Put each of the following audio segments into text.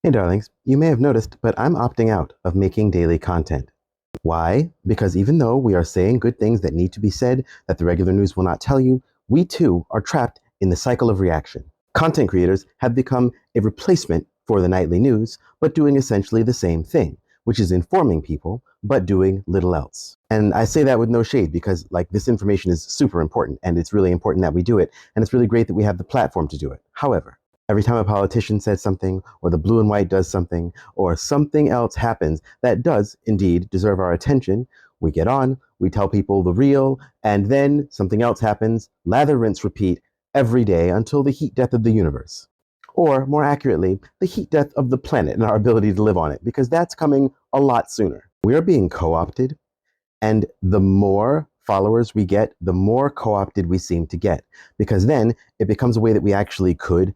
Hey darlings, you may have noticed, but I'm opting out of making daily content. Why? Because even though we are saying good things that need to be said that the regular news will not tell you, we too are trapped in the cycle of reaction. Content creators have become a replacement for the nightly news, but doing essentially the same thing, which is informing people, but doing little else. And I say that with no shade because this information is super important and it's really important that we do it. And it's really great that we have the platform to do it. However, every time a politician says something, or the blue and white does something, or something else happens that does indeed deserve our attention, we get on, we tell people the real, and then something else happens, lather, rinse, repeat, every day until the heat death of the universe. Or, more accurately, the heat death of the planet and our ability to live on it, because that's coming a lot sooner. We are being co-opted, and the more followers we get, the more co-opted we seem to get. Because then it becomes a way that we actually could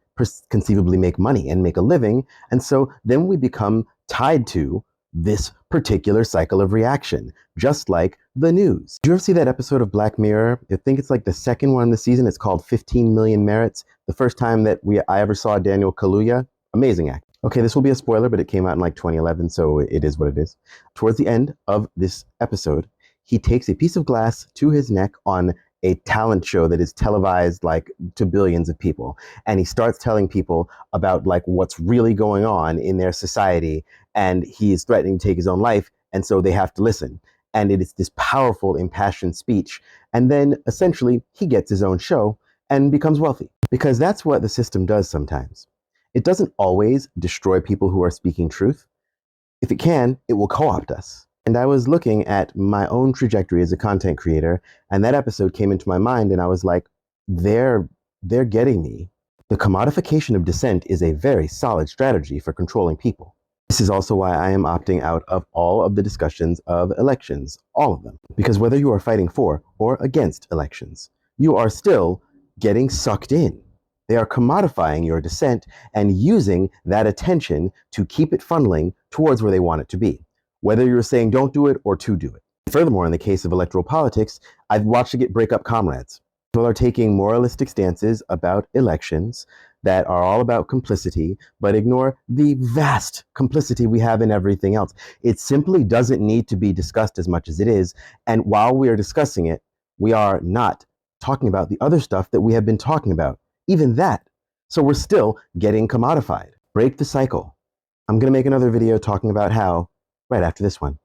conceivably make money and make a living. And so then we become tied to this particular cycle of reaction, just like the news. Did you ever see that episode of Black Mirror? I think it's like the second one in the season. It's called 15 Million Merits. The first time that I ever saw Daniel Kaluuya. Amazing act. Okay, this will be a spoiler, but it came out in 2011, so it is what it is. Towards the end of this episode, he takes a piece of glass to his neck on a talent show that is televised to billions of people. And he starts telling people about what's really going on in their society. And he is threatening to take his own life. And so they have to listen. And it is this powerful, impassioned speech. And then essentially he gets his own show and becomes wealthy. Because that's what the system does sometimes. It doesn't always destroy people who are speaking truth. If it can, it will co-opt us. And I was looking at my own trajectory as a content creator, and that episode came into my mind, and I was like, they're getting me. The commodification of dissent is a very solid strategy for controlling people. This is also why I am opting out of all of the discussions of elections, all of them. Because whether you are fighting for or against elections, you are still getting sucked in. They are commodifying your dissent and using that attention to keep it funneling towards where they want it to be, whether you're saying don't do it or to do it. Furthermore, in the case of electoral politics, I've watched it break up comrades. People are taking moralistic stances about elections that are all about complicity, but ignore the vast complicity we have in everything else. It simply doesn't need to be discussed as much as it is. And while we are discussing it, we are not talking about the other stuff that we have been talking about. Even that. So we're still getting commodified. Break the cycle. I'm going to make another video talking about how right after this one.